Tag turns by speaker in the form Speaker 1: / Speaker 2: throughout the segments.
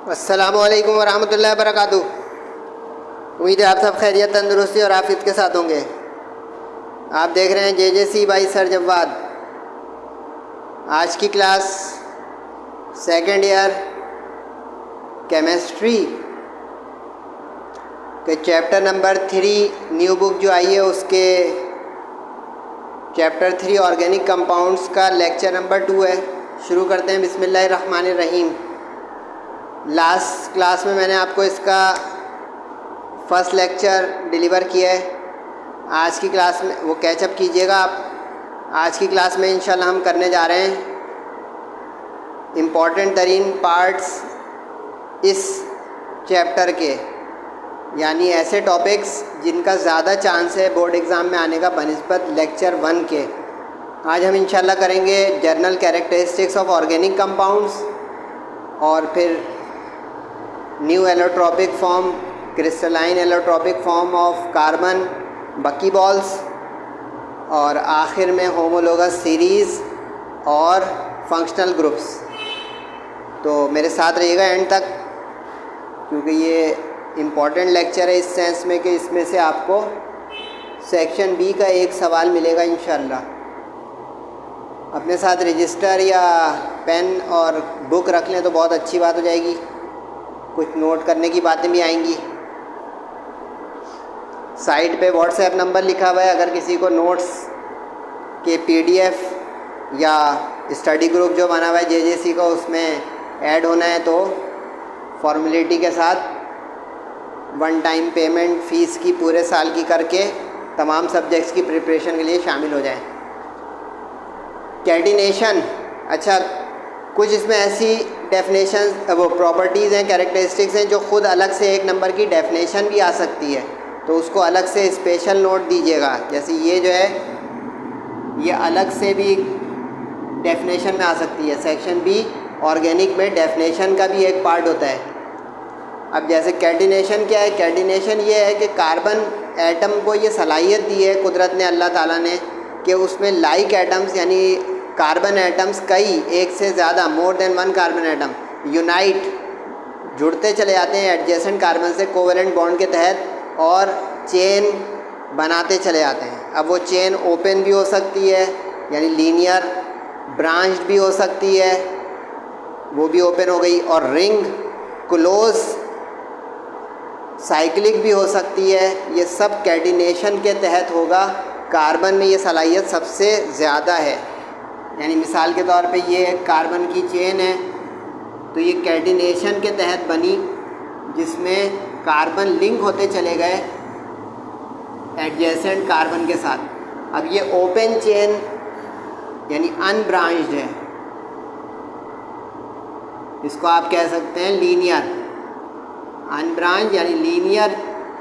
Speaker 1: अस्सलामुअलैकुम वरहमतुल्लाहि वबरकातुहू। उम्मीद है आप सब खैरियत, तंदुरुस्ती और आफियत के साथ होंगे। आप देख रहे हैं JJC बाई सर जव्वाद। आज की क्लास सेकंड ईयर केमिस्ट्री के चैप्टर नंबर 3 न्यू बुक जो आई है उसके चैप्टर 3 ऑर्गेनिक कंपाउंड्स का लेक्चर नंबर 2 है। शुरू करते हैं बिस्मिल्लाहिर्रहमानिर्रहीम। लास्ट क्लास में मैंने आपको इसका फर्स्ट लेक्चर डिलीवर किया है। आज की क्लास में वो कैचअप कीजिएगा आप। आज की क्लास में इंशाल्लाह हम करने जा रहे हैं इम्पॉर्टेंट तरीन पार्ट्स इस चैप्टर के, यानी ऐसे टॉपिक्स जिनका ज़्यादा चांस है बोर्ड एग्ज़ाम में आने का बनिस्बत लेक्चर 1 के। आज हम इंशाल्लाह करेंगे general characteristics of organic compounds, और फिर new allotropic form, crystalline allotropic form of carbon, बकी बॉल्स, और आखिर में होमोलोगस सीरीज़ और फंक्शनल ग्रुप्स। तो मेरे साथ रहिएगा एंड तक, क्योंकि ये इम्पॉर्टेंट लेक्चर है इस सेंस में कि इसमें से आपको सेक्शन बी का एक सवाल मिलेगा इंशाल्लाह। अपने साथ रजिस्टर या पेन और बुक रख लें तो बहुत अच्छी बात हो जाएगी, कुछ नोट करने की बातें भी आएंगी। साइट पे व्हाट्सएप नंबर लिखा हुआ है, अगर किसी को नोट्स के PDF या स्टडी ग्रुप जो बना हुआ है JJC का उसमें ऐड होना है तो फॉर्मेलिटी के साथ 1 टाइम पेमेंट फ़ीस की पूरे साल की करके तमाम सब्जेक्ट्स की प्रिपरेशन के लिए शामिल हो जाएं। कैटिनेशन, अच्छा कुछ इसमें ऐसी डेफिनेशन वो प्रॉपर्टीज़ हैं, कैरेक्टरिस्टिक्स हैं जो ख़ुद अलग से एक नंबर की डेफिनेशन भी आ सकती है, तो उसको अलग से स्पेशल नोट दीजिएगा। जैसे ये जो है ये अलग से भी डेफिनेशन में आ सकती है। सेक्शन बी ऑर्गेनिक में डेफिनेशन का भी एक पार्ट होता है। अब जैसे कैटिनेशन क्या है? कैटिनेशन ये है कि कार्बन एटम को ये सलाहियत दी है कुदरत ने, अल्लाह ताला ने, कि उसमें लाइक एटम्स यानी कार्बन एटम्स कई एक से ज़्यादा more than 1 carbon atom unite जुड़ते चले जाते हैं एडजेसेंट कार्बन से कोवेलेंट बॉन्ड के तहत, और चेन बनाते चले जाते हैं। अब वो चेन ओपन भी हो सकती है यानी लीनियर, ब्रांच्ड भी हो सकती है, वो भी ओपन हो गई, और रिंग क्लोज साइक्लिक भी हो सकती है। ये सब कैटिनेशन के तहत होगा। कार्बन में ये सलाहियत सबसे ज़्यादा है। यानी मिसाल के तौर पे ये कार्बन की चेन है तो ये कैटिनेशन के तहत बनी, जिसमें कार्बन लिंक होते चले गए एडजेसेंट कार्बन के साथ। अब ये ओपन चेन यानी अनब्रांच्ड है, इसको आप कह सकते हैं लीनियर। अनब्रांच यानी लीनियर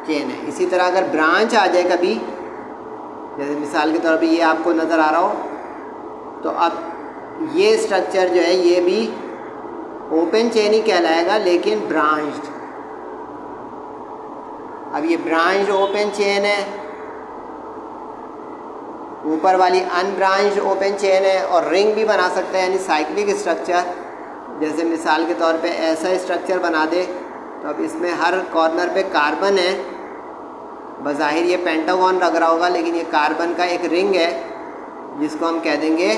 Speaker 1: चेन है। इसी तरह अगर ब्रांच आ जाए कभी, जैसे मिसाल के तौर पे ये आपको नज़र आ रहा हो, तो अब ये स्ट्रक्चर जो है ये भी ओपन चेन ही कहलाएगा लेकिन ब्रांच्ड। अब ये ब्रांच्ड ओपन चेन है, ऊपर वाली अनब्रांच्ड ओपन चेन है, और रिंग भी बना सकते हैं यानी साइक्लिक स्ट्रक्चर। जैसे मिसाल के तौर पे ऐसा स्ट्रक्चर बना दे तो अब इसमें हर कॉर्नर पे कार्बन है, बज़ाहिर ये पेंटागन लग रहा होगा लेकिन ये कार्बन का एक रिंग है जिसको हम कह देंगे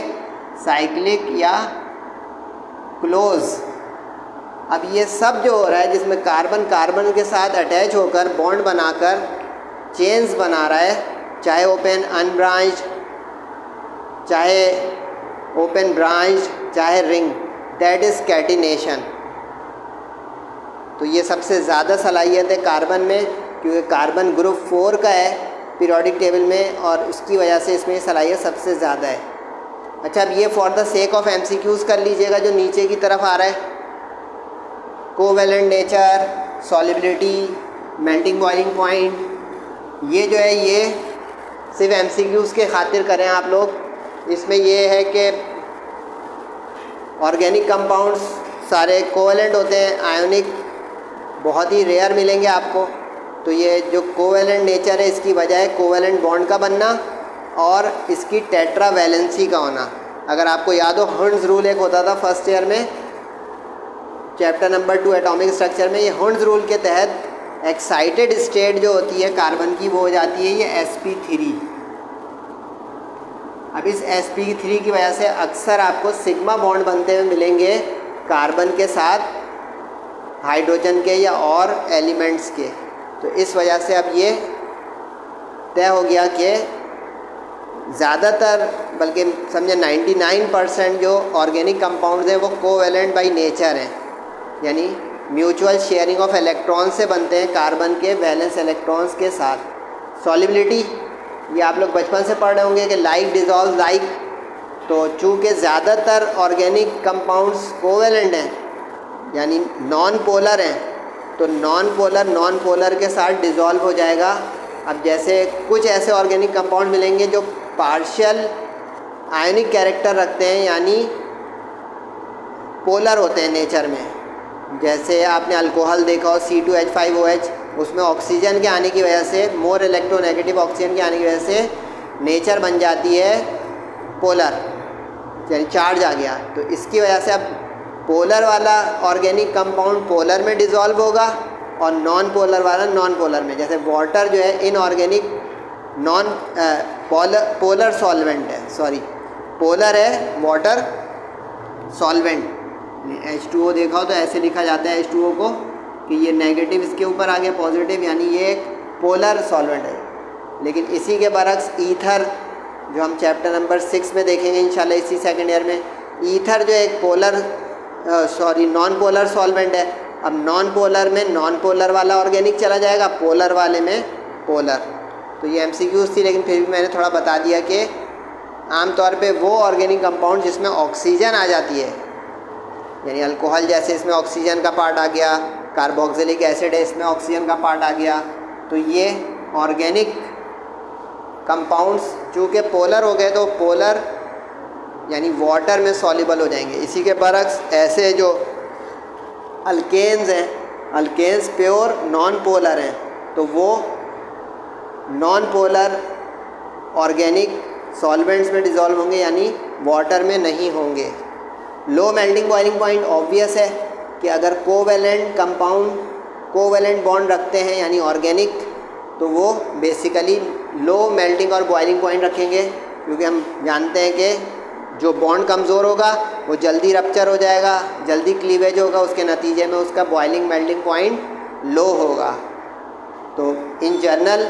Speaker 1: साइक्लिक या क्लोज। अब ये सब जो हो रहा है जिसमें कार्बन कार्बन के साथ अटैच होकर बॉन्ड बनाकर चेन्स बना रहा है, चाहे ओपन अनब्रांच्ड, चाहे ओपन ब्रांच्ड, चाहे रिंग, दैट इज़ कैटिनेशन। तो ये सबसे ज़्यादा सलाहियत है कार्बन में, क्योंकि कार्बन ग्रुप 4 का है पीरियोडिक टेबल में, और उसकी वजह से इसमें सलाहियत सबसे ज़्यादा है। अच्छा, अब ये for the sake of MCQs कर लीजिएगा जो नीचे की तरफ आ रहा है। Covalent nature, solubility, melting boiling point, ये जो है ये सिर्फ MCQs के खातिर करें आप लोग। इसमें ये है कि ऑर्गेनिक कंपाउंड्स सारे कोवेलेंट होते हैं, आयोनिक बहुत ही रेयर मिलेंगे आपको। तो ये जो कोवेलेंट नेचर है इसकी वजह है कोवेलेंट बॉन्ड का बनना और इसकी टेट्रावैलेंसी का होना। अगर आपको याद हो हर्ट्ज़ रूल एक होता था फर्स्ट ईयर में चैप्टर नंबर 2 एटॉमिक स्ट्रक्चर में, ये हुंड्स रूल के तहत एक्साइटेड स्टेट जो होती है कार्बन की वो हो जाती है ये sp3। अब इस sp3 की वजह से अक्सर आपको सिग्मा बॉन्ड बनते हुए मिलेंगे कार्बन के साथ हाइड्रोजन के या और एलिमेंट्स के। तो इस वजह से अब ये तय हो गया कि ज़्यादातर बल्कि समझे 99% जो ऑर्गेनिक कंपाउंड्स हैं वो कोवैलेंट बाय नेचर हैं, यानी म्यूचुअल शेयरिंग ऑफ इलेक्ट्रॉन से बनते हैं कार्बन के वैलेंस इलेक्ट्रॉन्स के साथ। सॉल्युबिलिटी ये आप लोग बचपन से पढ़ रहे होंगे कि लाइक डिजॉल्व लाइक, तो चूँकि ज़्यादातर ऑर्गेनिक कंपाउंड्स कोवैलेंट हैं यानी नॉन पोलर हैं, तो नॉन पोलर के साथ डिज़ोल्व हो जाएगा। अब जैसे कुछ ऐसे ऑर्गेनिक कंपाउंड मिलेंगे जो पार्शियल आयनिक कैरेक्टर रखते हैं यानी पोलर होते हैं नेचर में। जैसे आपने अल्कोहल देखा हो C2H5OH, उसमें ऑक्सीजन के आने की वजह से, मोर इलेक्ट्रोनेगेटिव ऑक्सीजन के आने की वजह से नेचर बन जाती है पोलर, यानी चार्ज आ गया। तो इसकी वजह से अब पोलर वाला ऑर्गेनिक कंपाउंड पोलर में डिज़ोल्व होगा और नॉन पोलर वाला नॉन पोलर में। जैसे वाटर जो है इनऑर्गेनिक नॉन पोलर सॉल्वेंट है, सॉरी पोलर है वाटर सॉल्वेंट। H2O देखा हो तो ऐसे लिखा जाता है H2O को कि ये नेगेटिव इसके ऊपर आ गया पॉजिटिव, यानी ये एक पोलर सॉल्वेंट है। लेकिन इसी के बरक्स ईथर जो हम चैप्टर नंबर 6 में देखेंगे इंशाल्लाह इसी सेकेंड ईयर में, ईथर जो एक पोलर नॉन पोलर सॉल्वेंट है। अब नॉन पोलर में नॉन पोलर वाला ऑर्गेनिक चला जाएगा, पोलर वाले में पोलर। तो ये MCQs थी, लेकिन फिर भी मैंने थोड़ा बता दिया कि आमतौर पे वो ऑर्गेनिक कंपाउंड जिसमें ऑक्सीजन आ जाती है, यानी अल्कोहल जैसे इसमें ऑक्सीजन का पार्ट आ गया, कार्बोक्सिलिक एसिड है इसमें ऑक्सीजन का पार्ट आ गया, तो ये ऑर्गेनिक कंपाउंड्स चूँकि पोलर हो गए तो पोलर यानी वाटर में सॉल्युबल हो जाएंगे। इसी के बरक्स ऐसे जो अल्केन्स हैं, अल्केन्स प्योर नॉन पोलर हैं, तो वो नॉन पोलर ऑर्गेनिक सॉल्वेंट्स में डिज़ोल्व होंगे यानी वाटर में नहीं होंगे। Low melting boiling point obvious है कि अगर कोवैलेंट कंपाउंड कोवैलेंट बॉन्ड रखते हैं यानी ऑर्गेनिक, तो वो बेसिकली लो मेल्टिंग और बॉइलिंग पॉइंट रखेंगे, क्योंकि हम जानते हैं कि जो बॉन्ड कमज़ोर होगा वो जल्दी रप्चर हो जाएगा, जल्दी क्लीवेज होगा, उसके नतीजे में उसका बॉइलिंग मेल्टिंग पॉइंट लो होगा। तो in general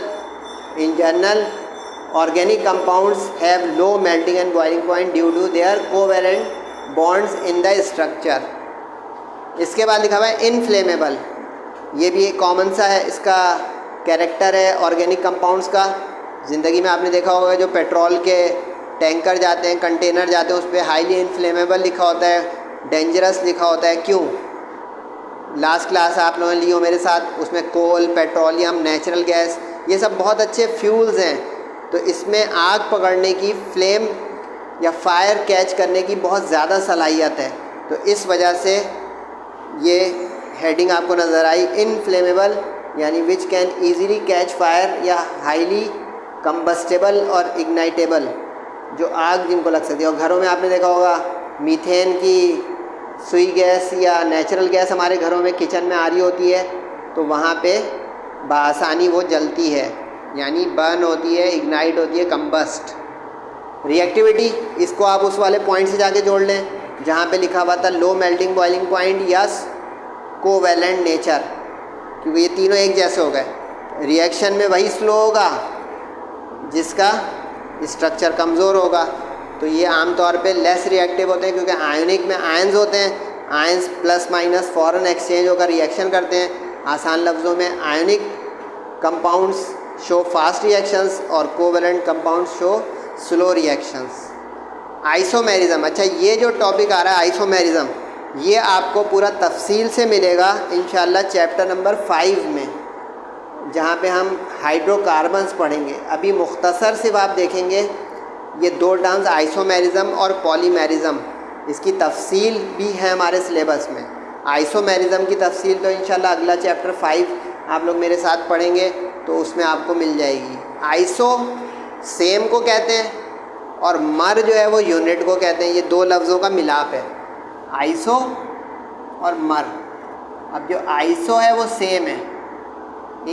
Speaker 1: organic compounds have low melting and boiling point due to their covalent bonds in the structure. इसके बाद लिखा हुआ है इनफ्लेमेबल, ये भी एक कॉमन सा है, इसका कैरेक्टर है ऑर्गेनिक कंपाउंड्स का। ज़िंदगी में आपने देखा होगा जो पेट्रोल के टैंकर जाते हैं, कंटेनर जाते हैं, उस पर हाईली इनफ्लेमेबल लिखा होता है, डेंजरस लिखा होता है। क्यों? लास्ट क्लास आप लोगों ने ली हो मेरे साथ, उसमें कोल, पेट्रोलियम, नेचुरल गैस, ये सब बहुत अच्छे फ्यूल्स हैं। तो इसमें आग पकड़ने की, फ्लेम या फायर कैच करने की बहुत ज़्यादा सलाहियत है। तो इस वजह से ये हेडिंग आपको नज़र आई, इनफ्लेमेबल यानी which can easily catch fire, या हाईली कंबस्टेबल और इग्नाइटेबल, जो आग जिनको लग सकती है। और घरों में आपने देखा होगा मीथेन की सुई गैस या नेचुरल गैस हमारे घरों में किचन में आ रही होती है, तो वहाँ पे बआसानी वो जलती है, यानी बर्न होती है, इग्नाइट होती है, कंबस्ट। रिएक्टिविटी, इसको आप उस वाले पॉइंट से जाके जोड़ लें जहाँ पे लिखा हुआ था low melting boiling point, yes covalent nature, क्योंकि ये तीनों एक जैसे हो गए। रिएक्शन में वही स्लो होगा जिसका स्ट्रक्चर कमज़ोर होगा, तो ये आमतौर पे लेस रिएक्टिव होते हैं, क्योंकि आयोनिक में आयंस होते हैं, आयंस प्लस माइनस फॉरन एक्सचेंज होकर रिएक्शन करते हैं। आसान लफ्ज़ों में ionic compounds show fast reactions और covalent compounds show slow reactions. Isomerism, अच्छा ये जो टॉपिक आ रहा है आइसोमेरिज्म, ये आपको पूरा तफसील से मिलेगा इंशाल्लाह चैप्टर नंबर 5 में, जहाँ पे हम हाइड्रोकार्बन्स पढ़ेंगे। अभी मुख्तसर सिर्फ आप देखेंगे ये दो टर्म्स आइसोमेरिज्म और पॉलीमेरिज्म, इसकी तफसील भी है हमारे सिलेबस में। आइसोमेरिज्म की तफसील तो इंशाल्लाह अगला चैप्टर 5 आप लोग मेरे साथ पढ़ेंगे तो उसमें आपको मिल जाएगी। आइसो सेम को कहते हैं और मर जो है वो यूनिट को कहते हैं, ये दो लफ्ज़ों का मिलाप है, आइसो और मर। अब जो आइसो है वो सेम है,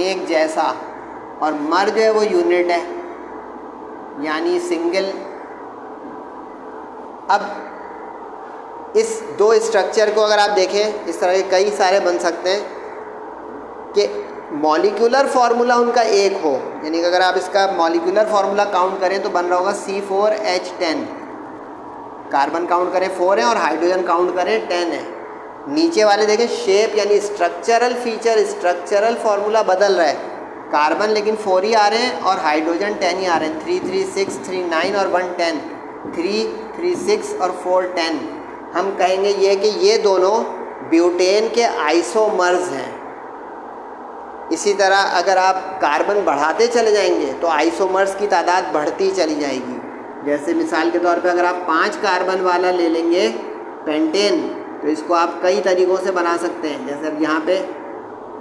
Speaker 1: एक जैसा, और मर जो है वो यूनिट है, यानी सिंगल। अब इस दो स्ट्रक्चर को अगर आप देखें, इस तरह के कई सारे बन सकते हैं कि मॉलिक्यूलर फार्मूला उनका एक हो, यानी कि अगर आप इसका मॉलिक्यूलर फार्मूला काउंट करें तो बन रहा होगा C4H10। कार्बन काउंट करें 4 है और हाइड्रोजन काउंट करें 10 है। नीचे वाले देखें शेप यानी स्ट्रक्चरल फीचर, स्ट्रक्चरल फार्मूला बदल रहा है, कार्बन लेकिन 4 ही आ रहे हैं और हाइड्रोजन 10 ही आ रहे हैं, 3 3 6 3 9 और 1 10, 3 3 6 और 4 10। हम कहेंगे ये कि ये दोनों ब्यूटेन के आइसोमर्स हैं। इसी तरह अगर आप कार्बन बढ़ाते चले जाएंगे तो आइसोमर्स की तादाद बढ़ती चली जाएगी। जैसे मिसाल के तौर पे अगर आप 5 कार्बन वाला ले लेंगे पेंटेन, तो इसको आप कई तरीक़ों से बना सकते हैं। जैसे अब यहाँ पे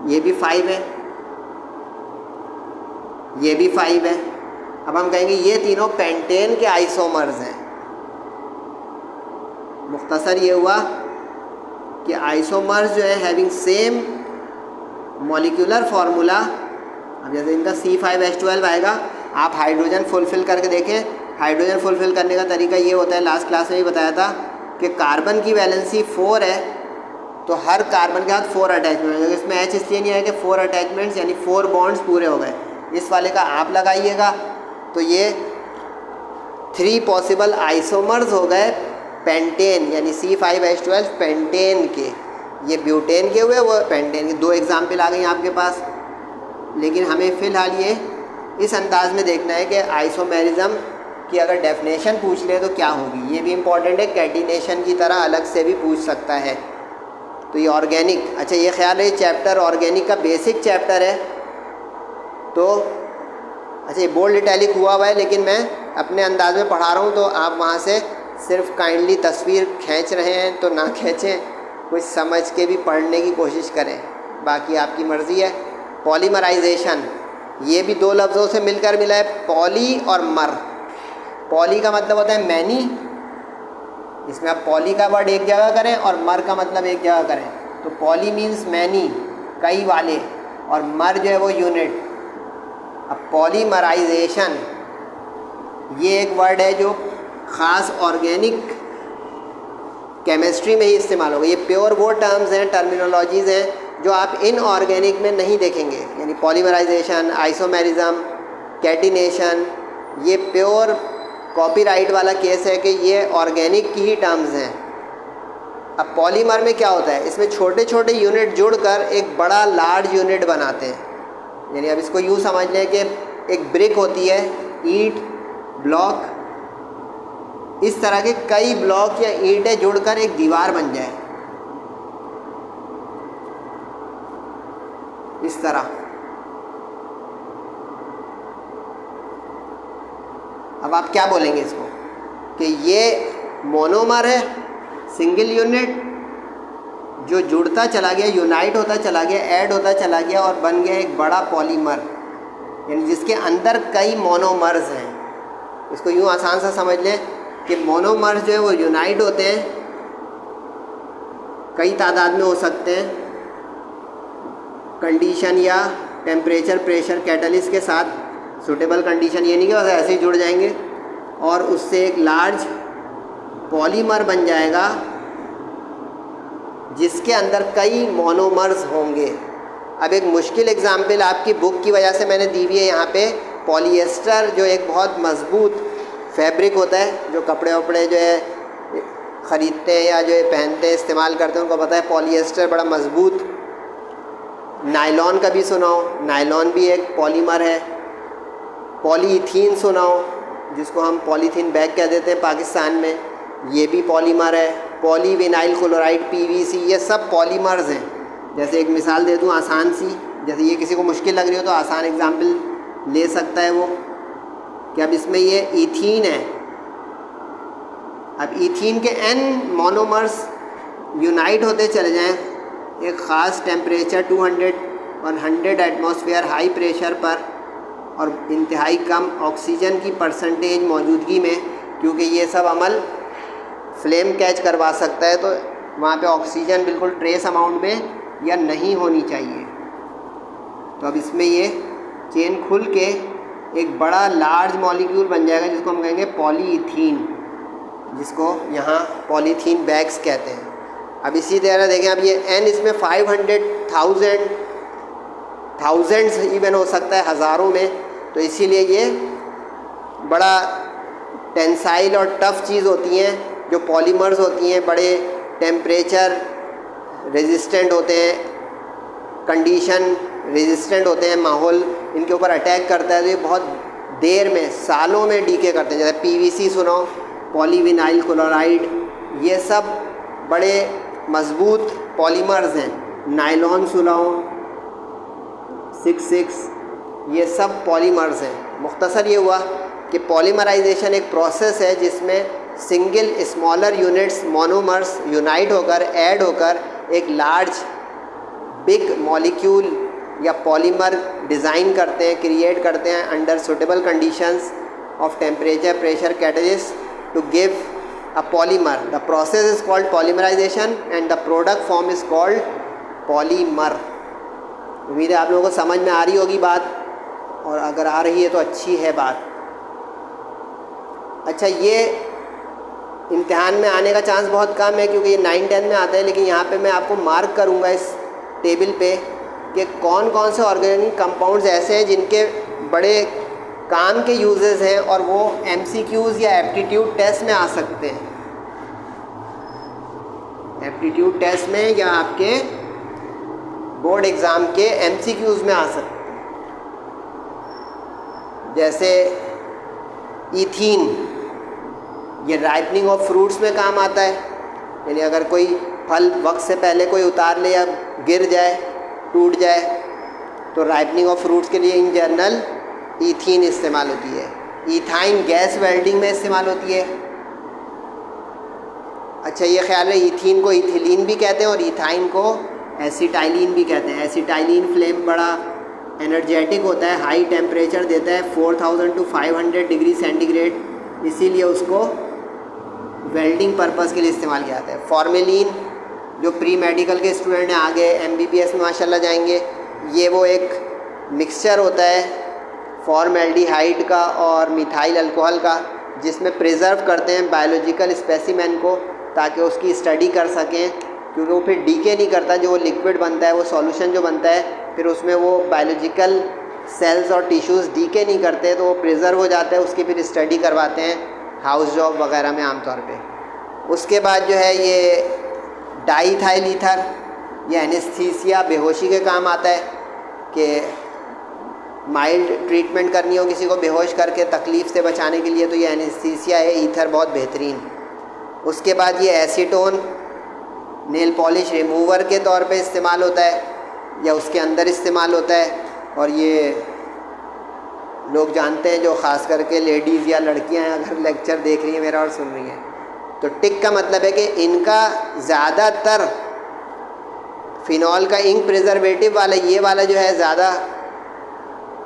Speaker 1: ये भी 5 है, ये भी 5 है। अब हम कहेंगे ये तीनों पेंटेन के आइसोमर्स हैं। मुख्तसर ये हुआ कि आइसोमर्स जो है हैविंग सेम मॉलिक्यूलर फार्मूला। अब जैसे इनका C5H12 आएगा, आप हाइड्रोजन फुलफ़िल करके देखें। हाइड्रोजन फुलफ़िल करने का तरीका ये होता है, लास्ट क्लास में भी बताया था कि कार्बन की वैलेंसी 4 है तो हर कार्बन के साथ 4 अटैचमेंट है। इसमें H इसलिए नहीं है कि 4 अटैचमेंट्स यानी 4 बॉन्ड्स पूरे हो गए। इस वाले का आप लगाइएगा तो ये 3 पॉसिबल आइसोमर्स हो गए पेंटेन, यानी C5H12 पेंटेन के। ये ब्यूटेन के हुए, वो पेंटेन के। 2 एग्जाम्पल आ गई आपके पास, लेकिन हमें फ़िलहाल ये इस अंदाज में देखना है कि आइसोमेरिज्म की अगर डेफिनेशन पूछ ले तो क्या होगी। ये भी इम्पॉर्टेंट है, कैटिनेशन की तरह अलग से भी पूछ सकता है। तो ये ऑर्गेनिक, अच्छा ये ख्याल है चैप्टर ऑर्गेनिक का बेसिक चैप्टर है। तो अच्छा ये बोल्ड इटैलिक हुआ है, लेकिन मैं अपने अंदाज में पढ़ा रहा हूँ, तो आप वहाँ से सिर्फ काइंडली तस्वीर खींच रहे हैं तो ना खींचें, कुछ समझ के भी पढ़ने की कोशिश करें, बाकी आपकी मर्ज़ी है। पॉलीमराइजेशन, ये भी 2 लफ्ज़ों से मिलकर मिला है, पॉली और मर। पॉली का मतलब होता है मैनी, इसमें आप पॉली का वर्ड एक जगह करें और मर का मतलब एक जगह करें। तो पॉली मीन्स मैनी, कई वाले, और मर जो है वो यूनिट। अब पॉलीमराइजेशन ये एक वर्ड है जो ख़ास ऑर्गेनिक केमिस्ट्री में ही इस्तेमाल होगा। ये प्योर वो टर्म्स हैं, टर्मिनोलॉजीज़ हैं जो आप इनऑर्गेनिक में नहीं देखेंगे, यानी पॉलीमराइजेशन, आइसोमेरिज्म, कैटिनेशन, ये प्योर कॉपीराइट वाला केस है कि ये ऑर्गेनिक की ही टर्म्स हैं। अब पॉलीमर में क्या होता है, इसमें छोटे छोटे यूनिट जुड़कर एक बड़ा लार्ज यूनिट बनाते हैं। यानी अब इसको यूँ समझ लें कि एक ब्रिक होती है, ईंट, ब्लॉक, इस तरह के कई ब्लॉक या ईंटें जुड़कर एक दीवार बन जाए, इस तरह। अब आप क्या बोलेंगे इसको कि ये मोनोमर है, सिंगल यूनिट जो जुड़ता चला गया, यूनाइट होता चला गया, ऐड होता चला गया और बन गया एक बड़ा पॉलीमर, यानी जिसके अंदर कई मोनोमर्स हैं। इसको यूँ आसान सा समझ लें कि मोनोमर्स जो है वो यूनाइट होते हैं, कई तादाद में हो सकते हैं, कंडीशन या टेम्परेचर, प्रेशर, कैटलिस्ट के साथ। सूटेबल कंडीशन ये नहीं कि बस ऐसे ही जुड़ जाएंगे, और उससे एक लार्ज पॉलीमर बन जाएगा जिसके अंदर कई मोनोमर्स होंगे। अब एक मुश्किल एग्जाम्पल आपकी बुक की वजह से मैंने दी हुई है यहाँ पे। पॉलिएस्टर जो एक बहुत मज़बूत फैब्रिक होता है, जो कपड़े वपड़े जो है ख़रीदते हैं या जो है पहनते हैं, इस्तेमाल करते हैं, उनको पता है पॉलिएस्टर बड़ा मज़बूत। नायलॉन का भी सुनाओ, नायलॉन भी एक पॉलीमर है। पॉलीइथीन सुनाओ, जिसको हम पॉलीथीन बैग कह देते हैं पाकिस्तान में, ये भी पॉलीमर है। पॉलीविनाइल क्लोराइड, PVC, ये सब पॉलीमर्स हैं। जैसे एक मिसाल दे दूँ आसान सी, जैसे ये किसी को मुश्किल लग रही हो तो आसान एग्जाम्पल ले सकता है वो, कि अब इसमें ये ईथीन है। अब ईथीन के n मोनोमर्स यूनाइट होते चले जाएं एक ख़ास टेम्परेचर 200 और 100 एटमॉस्फेयर हाई प्रेशर पर, और इंतहाई कम ऑक्सीजन की परसेंटेज मौजूदगी में, क्योंकि ये सब अमल फ्लेम कैच करवा सकता है, तो वहाँ पे ऑक्सीजन बिल्कुल ट्रेस अमाउंट में या नहीं होनी चाहिए। तो अब इसमें ये चेन खुल के एक बड़ा लार्ज मॉलिक्यूल बन जाएगा जिसको हम कहेंगे पॉलीइथीन, जिसको यहाँ पॉलीथीन बैग्स कहते हैं। अब इसी तरह देखें, अब ये n इसमें 500,000 थाउजेंड्स इवन हो सकता है, हज़ारों में। तो इसीलिए ये बड़ा टेंसाइल और टफ़ चीज़ होती हैं जो पॉलीमर्स होती हैं, बड़े टेम्परेचर रेजिस्टेंट होते हैं, कंडीशन रेजिस्टेंट होते हैं, माहौल इनके ऊपर अटैक करता है तो ये बहुत देर में, सालों में डीके करते हैं। जैसे PVC सुनो, पॉलीविनाइल क्लोराइड, ये सब बड़े मजबूत पॉलीमर्स हैं। नायलॉन सुनाओ, 6,6, ये सब पॉलीमर्स हैं। मुख्तसर ये हुआ कि पॉलीमराइजेशन एक प्रोसेस है जिसमें single smaller units monomers unite होकर, ऐड होकर एक लार्ज बिग मॉलिक्यूल या पॉलीमर डिज़ाइन करते हैं, क्रिएट करते हैं under suitable conditions of temperature, pressure, catalyst to give a polymer. The process is called polymerization and the product form is called polymer. उम्मीद है आप लोगों को समझ में आ रही होगी बात, और अगर आ रही है तो अच्छी है बात। अच्छा, ये इम्तिहान में आने का चांस बहुत कम है क्योंकि ये 9-10 में आता है, लेकिन यहाँ पे मैं आपको मार्क करूँगा इस टेबल पे कि कौन कौन से ऑर्गेनिक कंपाउंड्स ऐसे हैं जिनके बड़े काम के यूजेस हैं और वो MCQs या एप्टीट्यूड टेस्ट में आ सकते हैं। एप्टीट्यूड टेस्ट में या आपके बोर्ड एग्ज़ाम के MCQs में आ सकते हैं। जैसे ईथीन, ये राइपनिंग ऑफ फ्रूट्स में काम आता है, यानी अगर कोई फल वक्त से पहले कोई उतार ले या गिर जाए, टूट जाए, तो राइपनिंग ऑफ फ्रूट्स के लिए इन जनरल ईथीन इस्तेमाल होती है। ईथाइन गैस वेल्डिंग में इस्तेमाल होती है। अच्छा, ये ख्याल है ईथीन को इथिलीन भी कहते हैं और ईथाइन को एसिटाइलिन भी कहते हैं। एसिटाइलिन फ्लेम बड़ा एनर्जेटिक होता है, हाई टेम्परेचर देता है 4000 to 500 डिग्री सेंटीग्रेड, इसीलिए उसको वेल्डिंग पर्पस के लिए इस्तेमाल किया जाता है। फॉर्मेलिन, जो प्री मेडिकल के स्टूडेंट हैं आगे MBBS में माशाल्लाह जाएंगे, ये वो एक मिक्सचर होता है फॉर्मेल्डिहाइड का और मिथाइल अल्कोहल का, जिसमें प्रिजर्व करते हैं बायोलॉजिकल स्पेसिमेन को ताकि उसकी स्टडी कर सकें, क्योंकि वो फिर डीके नहीं करता। जो वो लिक्विड बनता है, वो सॉल्यूशन जो बनता है, फिर उसमें वो बायोलॉजिकल सेल्स और टिश्यूज़ डीके नहीं करते, तो वो प्रिजर्व हो जाता है। उसकी फिर स्टडी करवाते हैं हाउस जॉब वगैरह में आमतौर पे। उसके बाद जो है ये डाईथाइल ईथर, ये एनेस्थीसिया, बेहोशी के काम आता है कि माइल्ड ट्रीटमेंट करनी हो किसी को बेहोश करके तकलीफ़ से बचाने के लिए, तो ये एनेस्थीसिया है, ईथर बहुत बेहतरीन। उसके बाद ये एसीटोन नेल पॉलिश रिमूवर के तौर पे इस्तेमाल होता है या उसके अंदर इस्तेमाल होता है, और ये लोग जानते हैं जो ख़ास करके लेडीज़ या लड़कियां अगर लेक्चर देख रही हैं मेरा और सुन रही हैं, तो टिक का मतलब है कि इनका ज़्यादातर फिनॉल का इंक प्रिजर्वेटिव वाला, ये वाला जो है ज़्यादा,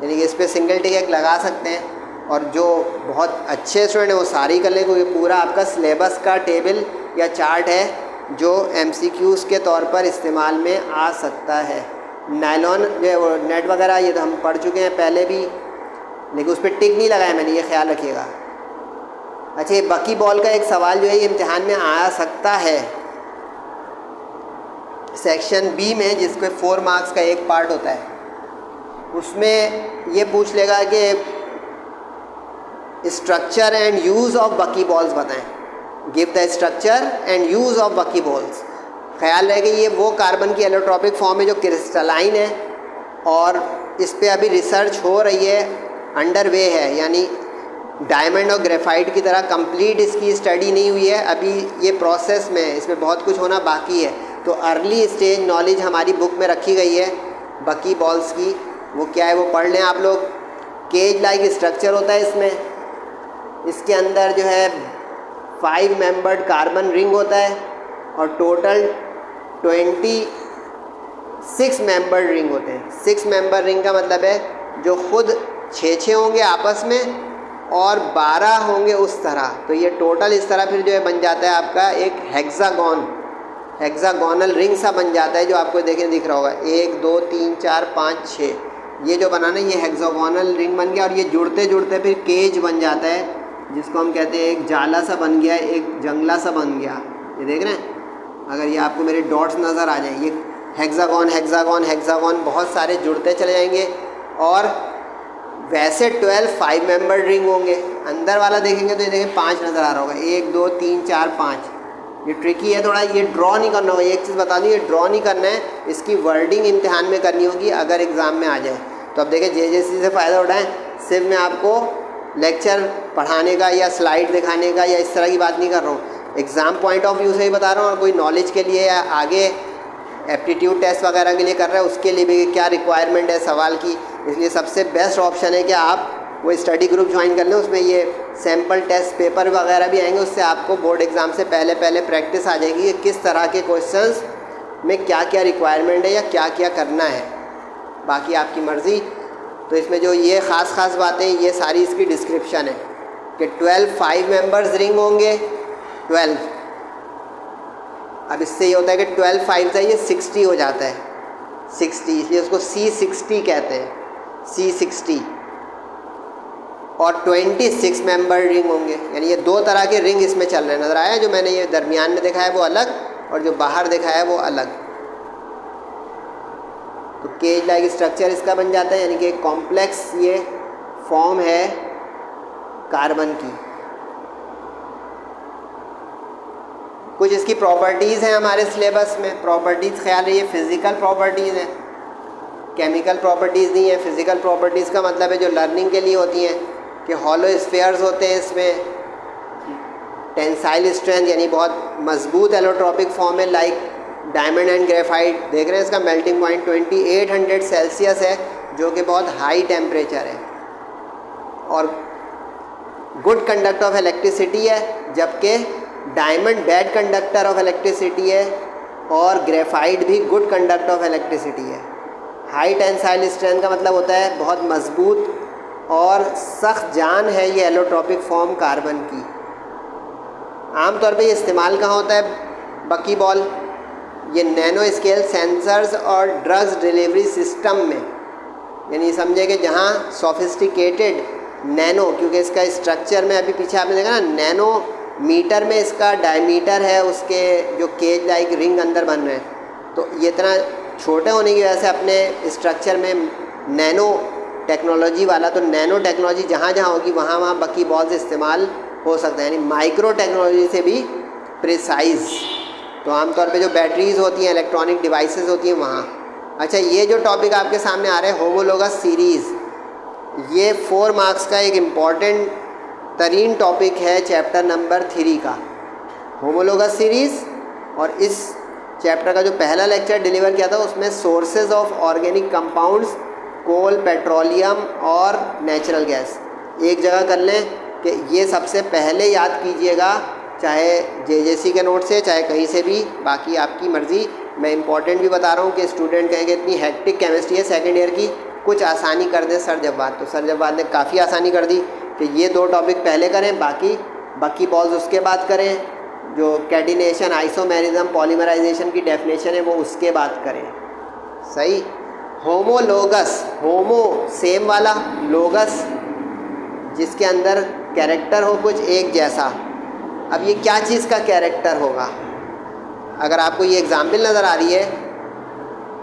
Speaker 1: यानी कि इस पर सिंगल टिक एक लगा सकते हैं। और जो बहुत अच्छे स्टूडेंट हैं वो सारी कर लें, क्योंकि पूरा आपका सिलेबस का टेबल या चार्ट है जो MCQs के तौर पर इस्तेमाल में आ सकता है। नायलॉन जो है वो नेट वगैरह ये तो हम पढ़ चुके हैं पहले भी, लेकिन उस पर टिक नहीं लगाया मैंने, ये ख्याल रखिएगा। अच्छा, ये बकी बॉल का एक सवाल जो है ये इम्तिहान में आ सकता है सेक्शन B में, जिसको 4 मार्क्स का एक पार्ट होता है। उसमें ये पूछ लेगा कि स्ट्रक्चर एंड यूज़ ऑफ बकी बॉल्स बताएं, give the structure and use of बकी बॉल्स। ख्याल रहे कि ये वो कार्बन की एलोट्रॉपिक फॉर्म है जो क्रिस्टलाइन है, और इस पे अभी रिसर्च हो रही है, अंडर वे है, यानी डायमंड और ग्रेफाइट की तरह कंप्लीट इसकी स्टडी नहीं हुई है, अभी ये प्रोसेस में है, इसमें बहुत कुछ होना बाकी है। तो अर्ली स्टेज नॉलेज हमारी बुक में रखी गई है बकी बॉल्स की, वो क्या है वो पढ़ लें आप लोग। केज लाइक स्ट्रक्चर होता है इसमें, इसके अंदर जो है 5 मेंबर्ड कार्बन रिंग होता है और टोटल 26 मेंबर्ड रिंग होते हैं। 6 मेंबर रिंग का मतलब है जो खुद 6 होंगे आपस में और 12 होंगे उस तरह, तो ये टोटल इस तरह फिर जो है बन जाता है आपका एक हेक्सागॉन। हेक्सागोनल रिंग सा बन जाता है, जो आपको देखने दिख रहा होगा 1 2 3 4 5 6, ये जो बनाना ये हेक्सागोनल रिंग बन गया और ये जुड़ते जुड़ते फिर केज बन जाता है, जिसको हम कहते हैं एक जाला सा बन गया, एक जंगला सा बन गया। ये देख रहे हैं, अगर ये आपको मेरे डॉट्स नज़र आ जाएं, ये हेक्सागोन हेक्सागोन हेक्सागोन बहुत सारे जुड़ते चले जाएंगे और वैसे 12 5 मेंबर रिंग होंगे। अंदर वाला देखेंगे तो ये देखें 5 नज़र आ रहा होगा, 1 2 3 4 5। ये ट्रिकी है थोड़ा, ये ड्रॉ नहीं करना होगा। एक चीज़ बता दूँ, ये ड्रॉ नहीं करना है, इसकी वर्डिंग इम्तिहान में करनी होगी अगर एग्ज़ाम में आ जाए तो। अब देखिए JJC से फ़ायदा उठाएं, सिर्फ मैं आपको लेक्चर पढ़ाने का या स्लाइड दिखाने का या इस तरह की बात नहीं कर रहा हूँ, एग्ज़ाम पॉइंट ऑफ व्यू से ही बता रहा हूँ। और कोई नॉलेज के लिए या आगे एप्टीट्यूड टेस्ट वगैरह के लिए कर रहे हैं, उसके लिए भी क्या रिक्वायरमेंट है सवाल की, इसलिए सबसे बेस्ट ऑप्शन है कि आप वो स्टडी ग्रुप ज्वाइन कर लें। उसमें ये सैम्पल टेस्ट पेपर वगैरह भी आएंगे, उससे आपको बोर्ड एग्ज़ाम से पहले पहले प्रैक्टिस आ जाएगी कि किस तरह के क्वेश्चंस में क्या क्या रिक्वायरमेंट है या क्या क्या करना है। बाकी आपकी मर्ज़ी। तो इसमें जो ये ख़ास बातें, ये सारी इसकी डिस्क्रिप्शन है कि 12 5 मेंबर्स रिंग होंगे 12। अब इससे ये होता है कि 12 5 से ये 60 हो जाता है, 60, इसलिए उसको C60 कहते हैं, C60। और 26 मेंबर रिंग होंगे, यानी ये 2 तरह के रिंग इसमें चल रहे हैं। नज़र आया, जो मैंने ये दरमियान में दिखाया है वो अलग और जो बाहर दिखाया है वो अलग। तो केज लाइक स्ट्रक्चर इसका बन जाता है, यानी कि एक कॉम्प्लेक्स ये फॉर्म है कार्बन की। कुछ इसकी प्रॉपर्टीज़ हैं हमारे सिलेबस में। प्रॉपर्टीज़ ख्याल रहिए फिज़िकल प्रॉपर्टीज़ हैं, केमिकल प्रॉपर्टीज़ नहीं है। फिज़िकल प्रॉपर्टीज़ का मतलब है जो लर्निंग के लिए होती हैं कि हॉलो स्फीयर्स होते हैं इसमें, टेंसाइल स्ट्रेंथ यानी बहुत मजबूत एलोट्रॉपिक फॉर्म है, लाइक डायमंड एंड ग्रेफाइट। देख रहे हैं इसका मेल्टिंग पॉइंट 2800 सेल्सियस है, जो कि बहुत हाई टेम्परेचर है। और गुड कंडक्टर ऑफ इलेक्ट्रिसिटी है, जबकि diamond bad conductor of electricity है और ग्रेफाइट भी गुड कंडक्टर ऑफ इलेक्ट्रिसिटी है। हाई टेंसाइल स्ट्रेंथ का मतलब होता है बहुत मजबूत और सख्त जान है ये एलोट्रॉपिक फॉर्म कार्बन की। आमतौर पे ये इस्तेमाल कहाँ होता है? बकी बॉल, ये नैनो स्केल सेंसर्स और ड्रग्स डिलीवरी सिस्टम में, यानी समझे कि जहाँ सोफिस्टिकेटेड नैनो, क्योंकि इसका स्ट्रक्चर में अभी पीछे आपने देखा ना, नैनो मीटर में इसका डायमीटर है, उसके जो केज लाइक रिंग अंदर बन रहे हैं, तो ये इतना छोटे होने की वजह से अपने स्ट्रक्चर में नैनो टेक्नोलॉजी वाला, तो नैनो टेक्नोलॉजी जहाँ जहाँ होगी वहाँ वहाँ बकी बॉल्स इस्तेमाल हो सकता है, यानी माइक्रो टेक्नोलॉजी से भी प्रिसाइज। तो आमतौर पे जो बैटरीज़ होती हैं, इलेक्ट्रॉनिक डिवाइसेस होती हैं वहाँ। अच्छा, ये जो टॉपिक आपके सामने आ रहे हैं होमोलोगस सीरीज़, ये 4 मार्क्स का एक इम्पॉर्टेंट तरीन टॉपिक है चैप्टर नंबर 3 का, होमोलोगस सीरीज़। और इस चैप्टर का जो पहला लेक्चर डिलीवर किया था उसमें sources of organic compounds, coal, petroleum और नेचुरल गैस एक जगह कर लें कि ये सबसे पहले याद कीजिएगा, चाहे JJC के नोट से चाहे कहीं से भी, बाकी आपकी मर्ज़ी। मैं इम्पॉर्टेंट भी बता रहा हूँ कि स्टूडेंट कहेंगे इतनी हेक्टिक केमिस्ट्री है सेकेंड ईयर की, कुछ आसानी कर दे सर जवाद। तो सर जवाद ने काफ़ी आसानी कर दी कि ये 2 टॉपिक पहले करें, बाकी बॉल्स उसके बाद करें, जो कैटिनेशन, आइसोमेरिज्म, पॉलीमराइजेशन की डेफिनेशन है वो उसके बाद करें। सही। होमोलोगस, होमो सेम वाला, लोगस जिसके अंदर कैरेक्टर हो कुछ एक जैसा। अब ये क्या चीज़ का कैरेक्टर होगा? अगर आपको ये एग्जाम्पल नज़र आ रही है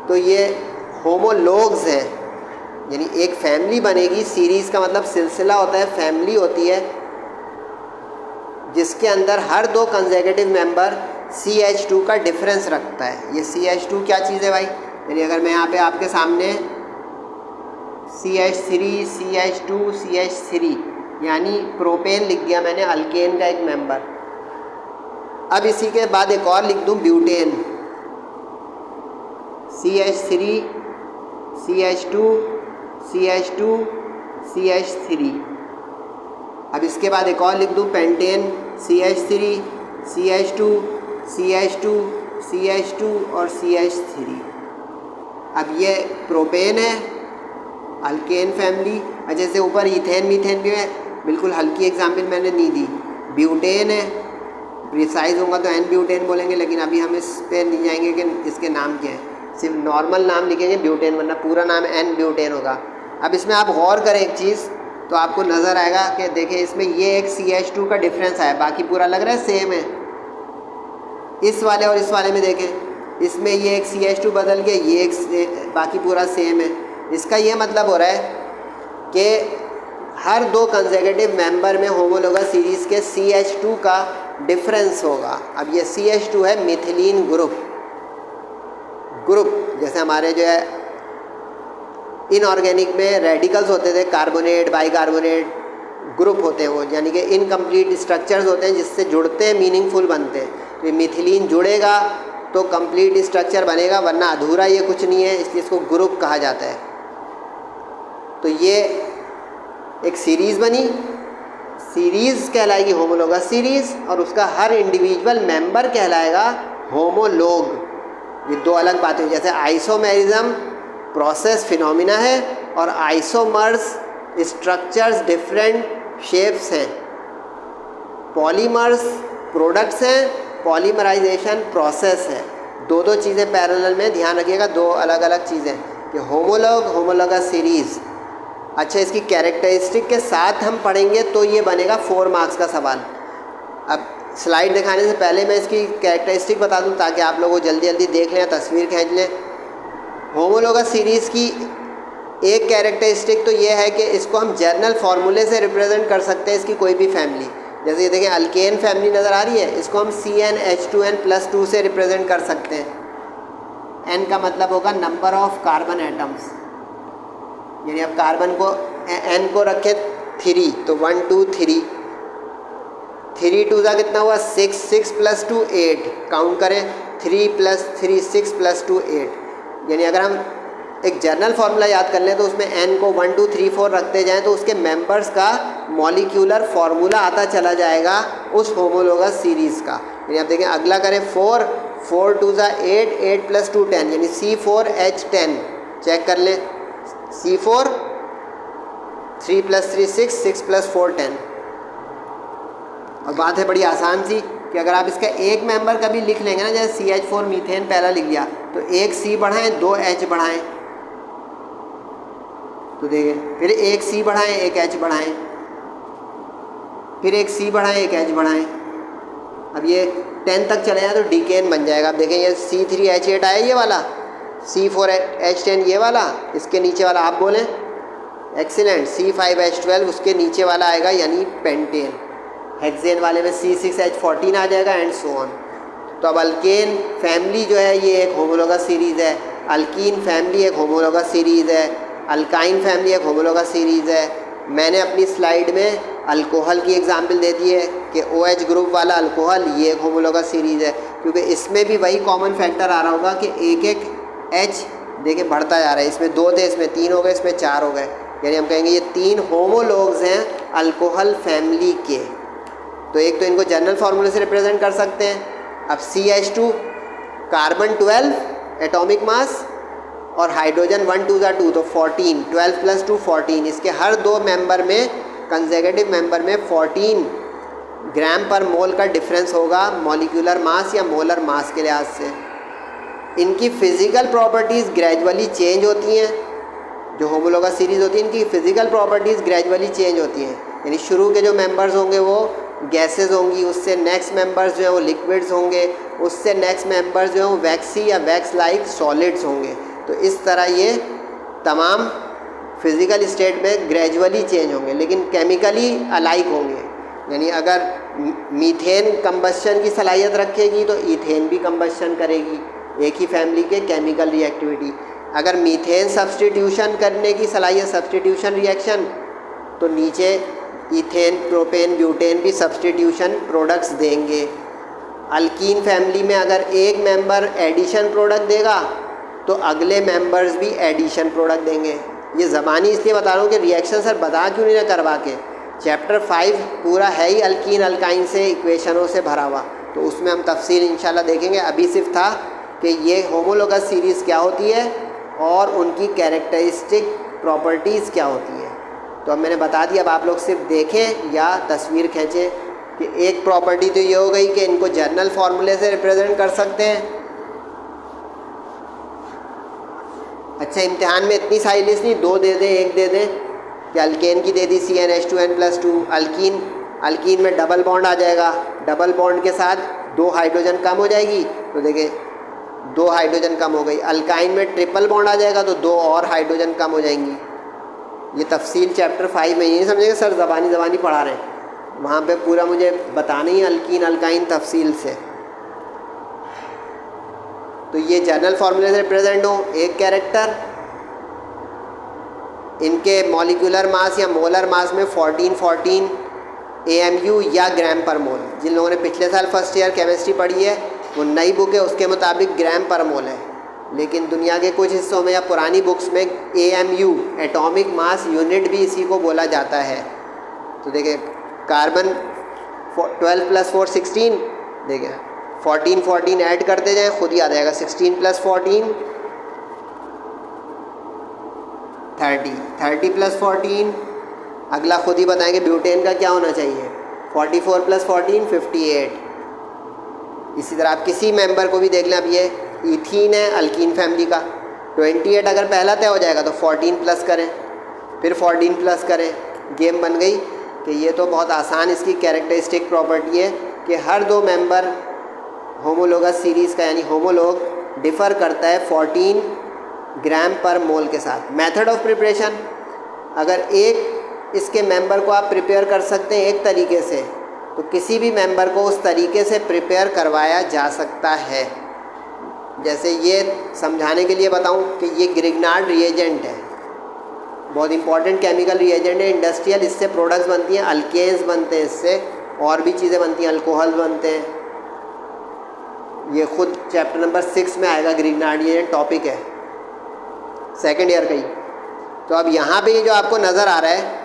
Speaker 1: तो ये होमोलोग्स हैं, यानी एक फैमिली बनेगी। सीरीज़ का मतलब सिलसिला होता है, फैमिली होती है जिसके अंदर हर 2 कंसेक्यूटिव मेंबर CH2 का डिफरेंस रखता है। ये CH2 क्या चीज़ है भाई? यानी अगर मैं यहाँ पे आपके सामने CH3, CH2, CH3 यानी प्रोपेन लिख दिया मैंने, अल्केन का एक मेंबर। अब इसी के बाद एक और लिख दूँ, butane, CH3, CH2, CH2, CH3। अब इसके बाद एक और लिख दूँ, pentane, CH3, CH2, CH2, CH2 और CH3। अब ये प्रोपेन है, अल्केन फैमिली। अच्छा, से ऊपर इथेन मीथेन भी है, बिल्कुल हल्की एग्जाम्पल मैंने नहीं दी। ब्यूटेन है, प्रिसाइज होगा तो एन ब्यूटेन बोलेंगे, लेकिन अभी हम इस पे नहीं जाएंगे कि इसके नाम क्या है, सिर्फ नॉर्मल नाम लिखेंगे ब्यूटेन, वरना पूरा नाम एन ब्यूटेन होगा। अब इसमें आप गौर करें एक चीज़ तो आपको नज़र आएगा कि देखें इसमें ये एक CH2 का डिफरेंस आया, बाकी पूरा लग रहा है सेम है। इस वाले और इस वाले में देखें, इसमें ये एक CH2 बदल के ये एक बाकी पूरा सेम है। इसका ये मतलब हो रहा है कि हर दो कंसेक्यूटिव मेंबर में होमोलोगस सीरीज़ के CH2 का डिफरेंस होगा। अब ये CH2 है मिथिलीन ग्रुप, जैसे हमारे जो है इनऑर्गेनिक में रेडिकल्स होते थे, कार्बोनेट बाइकार्बोनेट ग्रुप होते हैं वो, यानी कि इनकम्प्लीट स्ट्रक्चर्स होते हैं जिससे जुड़ते हैं मीनिंगफुल बनते हैं। तो ये मिथिलीन जुड़ेगा तो कंप्लीट स्ट्रक्चर बनेगा, वरना अधूरा ये कुछ नहीं है, इसलिए इसको ग्रुप कहा जाता है। तो ये एक सीरीज़ बनी, सीरीज़ कहलाएगी होमोलोगस सीरीज़, और उसका हर इंडिविजुअल मेंबर कहलाएगा होमोलोग। ये दो अलग बातें हैं, जैसे आइसोमेरिज्म प्रोसेस फिनोमिना है और आइसोमर्स स्ट्रक्चर्स डिफरेंट शेप्स हैं, पॉलीमर्स प्रोडक्ट्स हैं, पॉलीमराइजेशन प्रोसेस है। दो दो चीज़ें पैरेलल में, ध्यान रखिएगा, दो अलग अलग चीज़ें कि होमोलोगस सीरीज़। अच्छा, इसकी कैरेक्टरिस्टिक के साथ हम पढ़ेंगे तो ये बनेगा 4 मार्क्स का सवाल। अब स्लाइड दिखाने से पहले मैं इसकी कैरेक्टरिस्टिक बता दूं ताकि आप लोग जल्दी जल्दी देख लें, तस्वीर खींच लें। होमोलोगस सीरीज़ की एक कैरेक्टरिस्टिक तो ये है कि इसको हम जर्नल फार्मूले से रिप्रेजेंट कर सकते हैं, इसकी कोई भी फैमिली। जैसे ये देखें अल्केन फैमिली नज़र आ रही है, इसको हम CnH2n+2 से रिप्रेजेंट कर सकते हैं। n का मतलब होगा नंबर ऑफ कार्बन एटम्स, यानी अब कार्बन को n को रखें 3 तो 1 2 3, 3 2 का कितना हुआ 6, 6 + 2 8, काउंट करें 3 + 3 6 + 2 8। यानी अगर हम एक जर्नल फार्मूला याद कर लें तो उसमें n को 1 2 3 4 रखते जाएं तो उसके मेंबर्स का मॉलिक्यूलर फार्मूला आता चला जाएगा उस होमोलोगस सीरीज़ का। यानी आप देखें अगला करें 4 4 2 8, 8 + 2 10, यानी C4H10। चेक कर लें C4, 3 + 3 6, 6 + 4 10। और बात है बड़ी आसान सी कि अगर आप इसका एक मेंबर कभी लिख लेंगे ना, जैसे CH4 मीथेन पहला लिख लिया तो एक C बढ़ाएं 2 H बढ़ाएं, तो देखें फिर एक C बढ़ाएं एक H बढ़ाएं, फिर एक C बढ़ाएं एक H बढ़ाएं। अब ये 10 तक चले जाए तो डिकेन बन जाएगा। आप देखें ये C3H8 आया ये वाला, C4H10 ये वाला, इसके नीचे वाला आप बोलें एक्सीलेंट, C5H12 उसके नीचे वाला आएगा यानी पेंटेन। हेक्सेन वाले में C6H14 आ जाएगा एंड सो ऑन। तो अब अल्केन फैमिली जो है ये एक होमोलोगस सीरीज़ है, अल्कीन फैमिली एक होमोलोगस सीरीज़ है, अल्काइन फैमिली एक होमोलोगस सीरीज़ है। मैंने अपनी स्लाइड में अल्कोहल की एग्जांपल दे दी है कि OH ग्रुप वाला अल्कोहल ये एक होमोलोगस सीरीज़ है, क्योंकि इसमें भी वही कॉमन फैक्टर आ रहा होगा कि एक एक H देखिए बढ़ता जा रहा है। इसमें 2 थे, इसमें 3 हो गए, इसमें 4 हो गए, यानी हम कहेंगे ये 3 होमोलोग्स हैं अल्कोहल फैमिली के। तो एक तो इनको जनरल फार्मूले से रिप्रेजेंट कर सकते हैं। अब CH2 कार्बन 12 एटॉमिक मास और हाइड्रोजन 1 2 2 तो 14, 12 + 2 14। इसके हर दो मेंबर में कंसेक्यूटिव मेंबर में 14 ग्राम पर मोल का डिफरेंस होगा मॉलिक्यूलर मास या मोलर मास के लिहाज से। इनकी फ़िज़िकल प्रॉपर्टीज़ ग्रेजुअली चेंज होती हैं। जो होमोलोगस सीरीज़ होती है इनकी फ़िज़िकल प्रॉपर्टीज़ ग्रेजुअली चेंज होती हैं, यानी शुरू के जो मेंबर्स होंगे वो गैसेज होंगी, उससे नेक्स्ट मेंबर्स जो हैं वो लिक्विड्स होंगे, उससे नेक्स्ट मेंबर्स जो हैं वो वैक्सी या वैक्स लाइक सॉलिड्स होंगे। तो इस तरह ये तमाम फिज़िकल स्टेट में ग्रेजुअली चेंज होंगे, लेकिन केमिकली अलाइक होंगे। यानी अगर मीथेन कंबस्शन की सलाहियत रखेगी तो ईथेन भी कंबस्शन करेगी, एक ही फैमिली के केमिकल रिएक्टिविटी। अगर मीथेन सब्सटीट्यूशन करने की सलाहियत, सब्सटीट्यूशन रिएक्शन, तो नीचे ईथेन प्रोपेन ब्यूटेन भी सब्सटीट्यूशन प्रोडक्ट्स देंगे। अल्कीन फैमिली में अगर एक मेंबर एडिशन प्रोडक्ट देगा तो अगले मेंबर्स भी एडिशन प्रोडक्ट देंगे। ये ज़बानी इसलिए बता रहा हूँ कि रिएक्शन सर बता क्यों नहीं करवा के, चैप्टर 5 पूरा है ही अल्कीन अल्काइन से इक्वेशनों से भरा हुआ, तो उसमें हम तफसील इंशाल्लाह देखेंगे। अभी सिर्फ था कि ये होमोलोगस सीरीज़ क्या होती है और उनकी कैरेक्टरिस्टिक प्रॉपर्टीज़ क्या होती है। तो अब मैंने बता दिया, अब आप लोग सिर्फ देखें या तस्वीर खींचें कि एक प्रॉपर्टी तो ये हो गई कि इनको जर्नल फार्मूले से रिप्रेजेंट कर सकते हैं। अच्छा, इम्तिहान में इतनी सारी लिस्ट नहीं, 2 दे दें, 1 दे दें कि अल्केन की दे दी CnH2n+2। अल्कीन में डबल बॉन्ड आ जाएगा, डबल बॉन्ड के साथ 2 हाइड्रोजन कम हो जाएगी, तो देखिए 2 हाइड्रोजन कम हो गई। अल्काइन में ट्रिपल बॉन्ड आ जाएगा तो 2 और हाइड्रोजन कम हो जाएंगी। ये तफसील चैप्टर 5 में, ये नहीं समझेंगे सर ज़बानी पढ़ा रहे हैं, वहाँ पे पूरा मुझे बताना ही अल्कीन अल्काइन तफसील से। तो ये जर्नल फार्मूले से रिप्रेजेंट हो एक कैरेक्टर, इनके मॉलिक्यूलर मास या मोलर मास में 14 AMU या ग्राम पर मोल। जिन लोगों ने पिछले साल फर्स्ट ईयर केमिस्ट्री पढ़ी है वो नई बुक है, उसके मुताबिक ग्राम पर मोल है, लेकिन दुनिया के कुछ हिस्सों में या पुरानी बुक्स में AMU एटॉमिक मास यूनिट भी इसी को बोला जाता है। तो देखिए कार्बन 12 + 4 16, देखिए 14 ऐड करते जाएं, खुद ही आ जाएगा 16 + 14 30 + 14, अगला खुद ही बताएंगे ब्यूटेन का क्या होना चाहिए, 44 + 14 58। इसी तरह आप किसी मेंबर को भी देख लें, अब ये इथीन है अल्कीन फैमिली का, 28 अगर पहला तय हो जाएगा तो 14 प्लस करें, फिर 14 प्लस करें, गेम बन गई। कि ये तो बहुत आसान इसकी कैरेक्टरिस्टिक प्रॉपर्टी है कि हर 2 मेंबर होमोलोगस सीरीज़ का यानी होमोलोग डिफ़र करता है 14 ग्राम पर मोल के साथ। मेथड ऑफ प्रिपरेशन, अगर एक इसके मेंबर को आप प्रिपेयर कर सकते हैं एक तरीके से, तो किसी भी मेंबर को उस तरीके से प्रिपेयर करवाया जा सकता है। जैसे ये समझाने के लिए बताऊं कि ये ग्रिग्नार्ड रिएजेंट है, बहुत इंपॉर्टेंट केमिकल रिएजेंट है, इंडस्ट्रियल, इससे प्रोडक्ट्स बनती हैं, अल्केन्स बनते हैं, इससे और भी चीज़ें बनती हैं, अल्कोहल बनते हैं। ये खुद चैप्टर नंबर 6 में आएगा, ग्रिग्नार्ड रिएजेंट टॉपिक है सेकेंड ईयर का ही। तो अब यहाँ पे ये जो आपको नज़र आ रहा है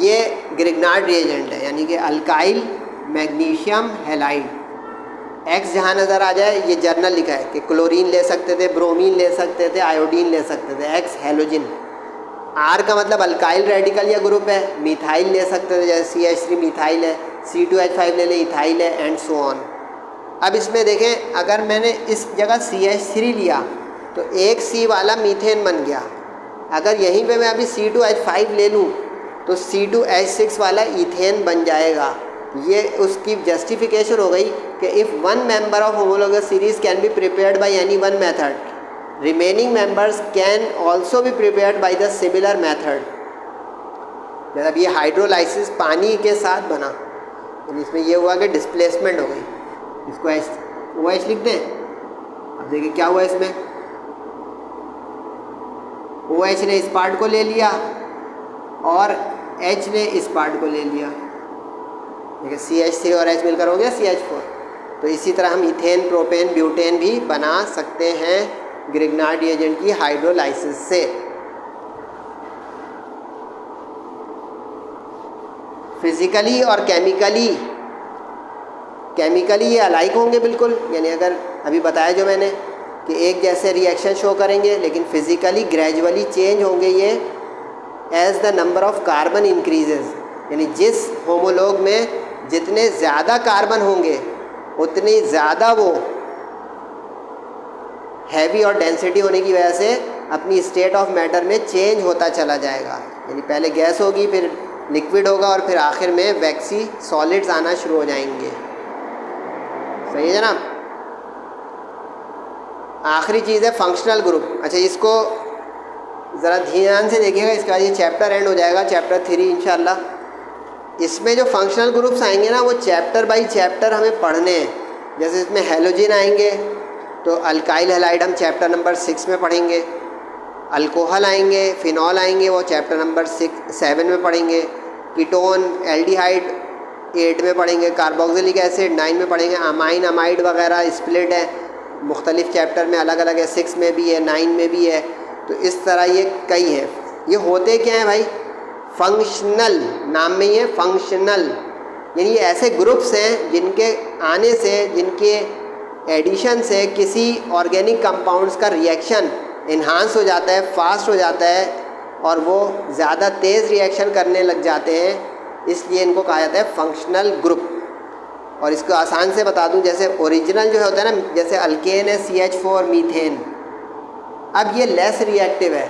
Speaker 1: ये ग्रिग्नार्ड रिएजेंट है, यानी कि अल्काइल मैग्नीशियम हैलाइड। एक्स जहाँ नज़र आ जाए ये जर्नल लिखा है कि क्लोरीन ले सकते थे, ब्रोमीन ले सकते थे, आयोडीन ले सकते थे, एक्स हैलोजिन। आर का मतलब अल्काइल रेडिकल या ग्रुप है, मिथाइल ले सकते थे, जैसे CH3 मिथाइल है, C2H5 ले लें इथाइल है, एंड सो ऑन। अब इसमें देखें, अगर मैंने इस जगह CH3 लिया तो एक C वाला मीथेन बन गया। अगर यहीं पे मैं अभी C2H5 ले लूँ तो C2H6 वाला इथेन बन जाएगा। ये उसकी जस्टिफिकेशन हो गई कि if one member of homologous series can be prepared by any one method, remaining members can also be prepared by the similar method. मतलब ये हाइड्रोलाइसिस पानी के साथ बना, इसमें ये हुआ कि डिस्प्लेसमेंट हो गई। इसको OH लिख दें। अब देखिए क्या हुआ इसमें, OH ने इस पार्ट को ले लिया और H ने इस पार्ट को ले लिया, देखिए CH3 और H मिलकर हो गया CH4। तो इसी तरह हम इथेन, प्रोपेन, ब्यूटेन भी बना सकते हैं ग्रिग्नार्ड रिएजेंट की हाइड्रोलाइसिस से। फिज़िकली और केमिकली ये अलाइक होंगे बिल्कुल, यानी अगर अभी बताया जो मैंने कि एक जैसे रिएक्शन शो करेंगे, लेकिन फिज़िकली ग्रेजुअली चेंज होंगे ये as the number of carbon increases. यानी जिस होमोलोग में जितने ज़्यादा कार्बन होंगे उतनी ज़्यादा वो हैवी और डेंसिटी होने की वजह से अपनी स्टेट ऑफ मैटर में चेंज होता चला जाएगा। यानी पहले गैस होगी, फिर लिक्विड होगा और फिर आखिर में वैक्सी सॉलिड्स आना शुरू हो जाएंगे। सही है जनाब। आखिरी चीज़ है फंक्शनल ग्रुप। अच्छा, इसको ज़रा ध्यान से देखिएगा, इसका ये चैप्टर एंड हो जाएगा, चैप्टर 3 इंशाल्लाह। इसमें जो फंक्शनल ग्रुप्स आएंगे ना वो चैप्टर बाई चैप्टर हमें पढ़ने हैं। जैसे इसमें हैलोजिन आएंगे तो अल्काइल हैलाइड हम चैप्टर नंबर 6 में पढ़ेंगे, अल्कोहल आएंगे, फिनॉल आएंगे, वो चैप्टर नंबर 7 में पढ़ेंगे, कीटोन, एल्डिहाइड 8 में पढ़ेंगे, कार्बोक्सिलिक एसिड 9 में पढ़ेंगे, अमाइन, अमाइड वगैरह स्प्लिट है मुख्तलिफ़ चैप्टर में, अलग अलग है, 6 में भी है, 9 में भी है। तो इस तरह ये कई हैं। ये होते क्या हैं भाई, फंक्शनल, नाम में ही है फंक्शनल, यानी ये ऐसे ग्रुप्स हैं जिनके आने से, जिनके एडिशन से किसी ऑर्गेनिक कंपाउंड्स का रिएक्शन इन्हांस हो जाता है, फास्ट हो जाता है और वो ज़्यादा तेज़ रिएक्शन करने लग जाते हैं इसलिए इनको कहा जाता है फंक्शनल ग्रुप। और इसको आसान से बता दूं, जैसे ओरिजिनल जो होता है ना, जैसे अल्केन है CH4 मीथेन, अब ये लेस रिएक्टिव है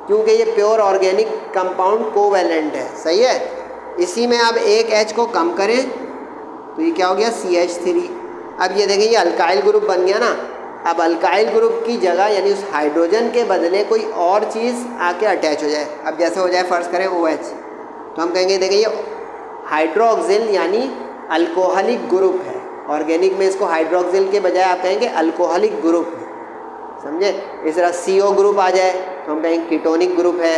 Speaker 1: क्योंकि ये प्योर ऑर्गेनिक कंपाउंड कोवैलेंट है, सही है। इसी में अब एक H को कम करें तो ये क्या हो गया CH3। अब ये देखें ये अल्काइल ग्रुप बन गया ना। अब अल्काइल ग्रुप की जगह यानी उस हाइड्रोजन के बदले कोई और चीज़ आके अटैच हो जाए। अब जैसे हो जाए फ़र्ज़ करें OH, तो हम कहेंगे देखिए ये हाइड्रोक्सिल यानी अल्कोहलिक ग्रुप है। ऑर्गेनिक में इसको हाइड्रोक्सिल के बजाय आप कहेंगे अल्कोहलिक ग्रुप है, समझे। इस तरह CO ग्रुप आ जाए तो हम कहेंगे कीटोनिक ग्रुप है।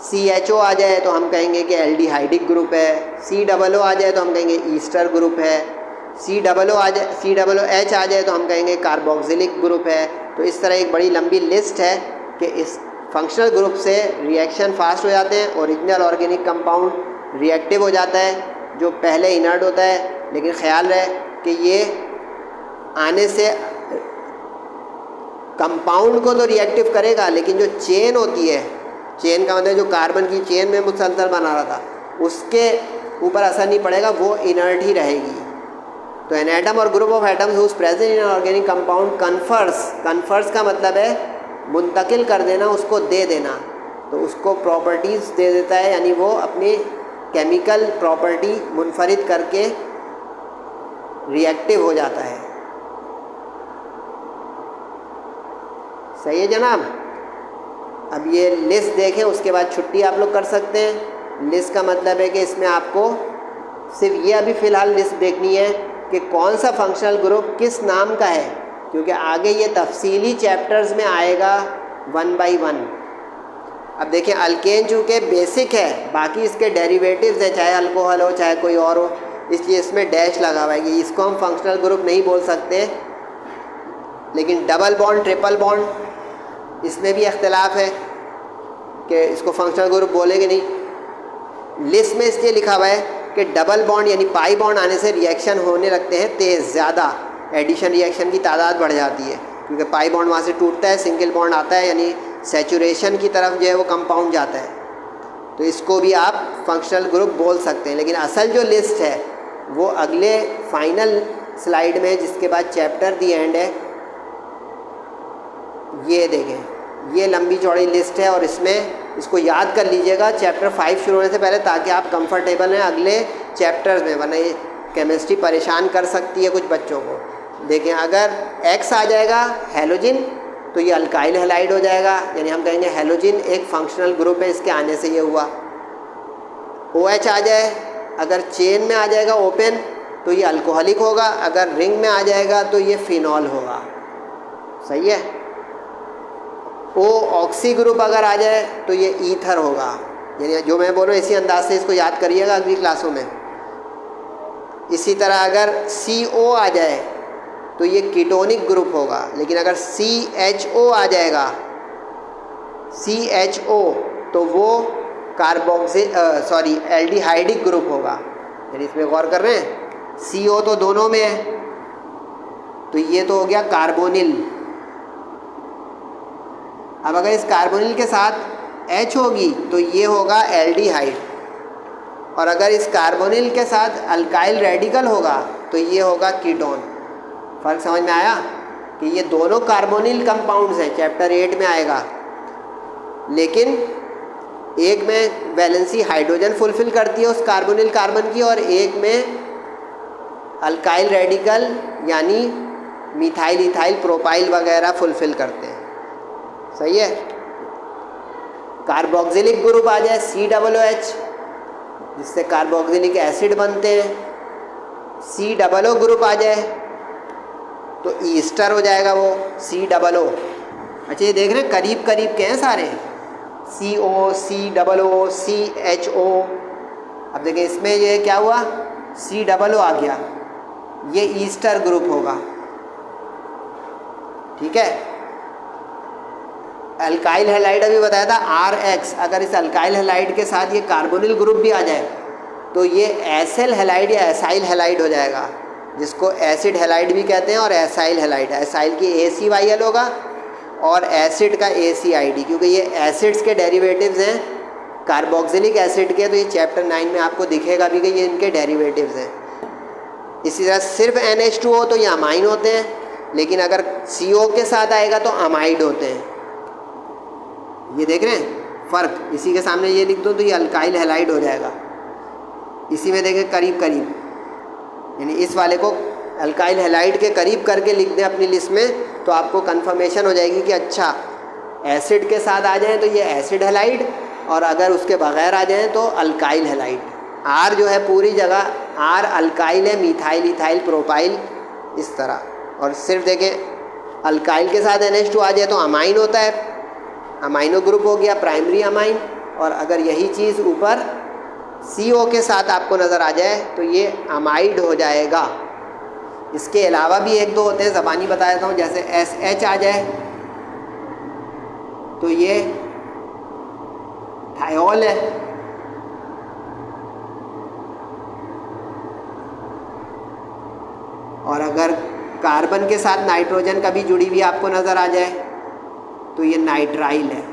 Speaker 1: CHO आ जाए तो हम कहेंगे कि एल्डिहाइडिक ग्रुप है। COO आ जाए तो हम कहेंगे ईस्टर ग्रुप है। COOH आ जाए तो हम कहेंगे कार्बोक्सिलिक ग्रुप है। तो इस तरह एक बड़ी लंबी लिस्ट है कि इस फंक्शनल ग्रुप से रिएक्शन फास्ट हो जाते हैं। ओरिजिनल ऑर्गेनिक कंपाउंड रिएक्टिव हो जाता है जो पहले इनर्ट होता है, लेकिन ख्याल रहे कि ये आने से कंपाउंड को तो रिएक्टिव करेगा, लेकिन जो चेन होती है, चेन का मतलब जो कार्बन की चेन में मुसलसल बना रहा था, उसके ऊपर असर नहीं पड़ेगा, वो इनर्ट ही रहेगी। तो एन एटम और group of atoms whose present in organic compound confers का मतलब है मुंतकिल कर देना, उसको दे देना। तो उसको प्रॉपर्टीज़ दे देता है, यानी वो अपनी केमिकल प्रॉपर्टी मुनफरिद करके रिएक्टिव हो जाता है। सही है जनाब। अब ये लिस्ट देखें, उसके बाद छुट्टी आप लोग कर सकते हैं। लिस्ट का मतलब है कि इसमें आपको सिर्फ ये अभी फ़िलहाल लिस्ट देखनी है कि कौन सा फंक्शनल ग्रुप किस नाम का है, क्योंकि आगे ये तफसीली चैप्टर्स में आएगा 1 by 1। अब देखें अल्केन चूँकि बेसिक है, बाकी इसके डेरिवेटिव्स हैं, चाहे अल्कोहल हो चाहे कोई और हो, इसलिए इसमें डैश लगा हुआ है कि इसको हम फंक्शनल ग्रुप नहीं बोल सकते। लेकिन डबल बॉन्ड, ट्रिपल बॉन्ड, इसमें भी इख्तिलाफ है कि इसको फंक्शनल ग्रुप बोलेंगे नहीं। लिस्ट में इसलिए लिखा हुआ है कि डबल बॉन्ड यानी पाई बॉन्ड आने से रिएक्शन होने लगते हैं तेज़, ज़्यादा एडिशन रिएक्शन की तादाद बढ़ जाती है, क्योंकि पाई बॉन्ड वहाँ से टूटता है, सिंगल बॉन्ड आता है, यानी सैचुरेशन की तरफ जो है वो कंपाउंड जाता है। तो इसको भी आप फंक्शनल ग्रुप बोल सकते हैं। लेकिन असल जो लिस्ट है वो अगले फाइनल स्लाइड में, जिसके बाद चैप्टर दी एंड है, ये देखें, ये लंबी चौड़ी लिस्ट है और इसमें इसको याद कर लीजिएगा चैप्टर 5 शुरू होने से पहले, ताकि आप कंफर्टेबल हैं अगले चैप्टर्स में, वरना ये केमिस्ट्री परेशान कर सकती है कुछ बच्चों को। देखें अगर X आ जाएगा हैलोजिन तो ये अल्काइल हैलाइड हो जाएगा, यानी हम कहेंगे हैलोजिन एक फंक्शनल ग्रुप है, इसके आने से ये हुआ। OH आ जाए, अगर चेन में आ जाएगा ओपन तो ये अल्कोहलिक होगा, अगर रिंग में आ जाएगा तो ये फिनॉल होगा, सही है। O ऑक्सी ग्रुप अगर आ जाए तो ये ईथर होगा, यानी जो मैं बोल रहा हूँ इसी अंदाज से इसको याद करिएगा अगली क्लासों में। इसी तरह अगर CO आ जाए तो ये कीटोनिक ग्रुप होगा, लेकिन अगर CHO आ जाएगा, CHO, तो वो एल्डिहाइडिक ग्रुप होगा। यानी इसमें गौर कर रहे हैं, CO तो दोनों में है, तो ये तो हो गया कार्बोनिल। अब अगर इस कार्बोनिल के साथ H होगी तो ये होगा एल्डिहाइड, और अगर इस कार्बोनिल के साथ अल्काइल रेडिकल होगा तो ये होगा कीटोन। फ़र्क समझ में आया कि ये दोनों कार्बोनिल कंपाउंड्स हैं, चैप्टर 8 में आएगा। लेकिन एक में वैलेंसी हाइड्रोजन फुलफ़िल करती है उस कार्बोनिल कार्बन की, और एक में अल्काइल रेडिकल यानी मिथाइल, इथाइल, प्रोपाइल वगैरह फुलफ़िल करते हैं, सही है। कार्बोक्सिलिक ग्रुप आ जाए COOH, जिससे कार्बोक्सिलिक एसिड बनते हैं। COO ग्रुप आ जाए तो ईस्टर हो जाएगा वो COO। अच्छा ये देख रहे हैं करीब करीब के हैं सारे, CO, COO, CHO। अब देखिए इसमें ये क्या हुआ, COO आ गया, ये ईस्टर ग्रुप होगा, ठीक है। अल्काइल हैलाइड अभी बताया था RH, अगर इस अल्काइल हैलाइड के साथ ये कार्बोनिल ग्रुप भी आ जाए तो ये एसिल हैलाइड या एसाइल हैलाइड हो जाएगा, जिसको एसिड हैलाइड भी कहते हैं, और एसाइल हैलाइड, एसाइल की ACYL होगा और एसिड का ACID, क्योंकि ये एसिड्स के डेरिवेटिव्स हैं कार्बोक्सिलिक एसिड के, तो ये चैप्टर 9 में आपको दिखेगा भी कि ये इनके डेरिवेटिव्स हैं। इसी तरह सिर्फ NH2O तो ये अमाइन होते हैं, लेकिन अगर CO के साथ आएगा तो अमाइड होते हैं। ये देख रहे हैं फ़र्क, इसी के सामने ये लिख दो तो ये अल्काइल हैलाइड हो जाएगा। इसी में देखें करीब करीब, यानी इस वाले को अल्काइल हैलाइड के करीब करके लिख दें अपनी लिस्ट में, तो आपको कंफर्मेशन हो जाएगी कि अच्छा एसिड के साथ आ जाएं तो ये एसिड हैलाइड, और अगर उसके बगैर आ जाएं तो अल्काइल हैलाइड। R जो है पूरी जगह R अल्काइल है, मिथाइल, इथाइल, प्रोपाइल, इस तरह। और सिर्फ देखें अल्काइल के साथ NH2 आ जाए तो अमाइन होता है, अमाइनो ग्रुप हो गया, प्राइमरी अमाइन। और अगर यही चीज़ ऊपर CO के साथ आपको नज़र आ जाए तो ये अमाइड हो जाएगा। इसके अलावा भी एक दो होते हैं, ज़बानी बता देता हूँ, जैसे SH आ जाए तो ये थायोल है, और अगर कार्बन के साथ नाइट्रोजन का भी जुड़ी हुई आपको नज़र आ जाए तो ये नाइट्राइल है।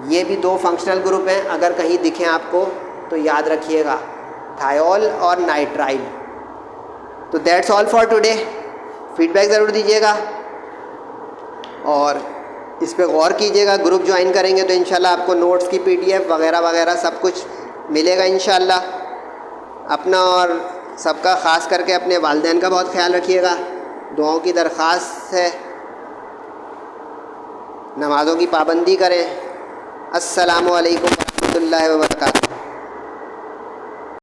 Speaker 1: ये भी दो फंक्शनल ग्रुप हैं, अगर कहीं दिखें आपको तो याद रखिएगा, थायोल और नाइट्राइल। तो that's all for today. Feedback ज़रूर दीजिएगा और इस पे गौर कीजिएगा। ग्रुप ज्वाइन करेंगे तो इंशाल्लाह आपको नोट्स की PDF वगैरह वगैरह सब कुछ मिलेगा इंशाल्लाह। अपना और सबका ख़ास करके अपने वालिदैन का बहुत ख्याल रखिएगा। दुआओं की दरख्वास्त है, नमाज़ों की पाबंदी करें। अस्सलामु अलैकुम व रहमतुल्लाहि व बरकातुहू।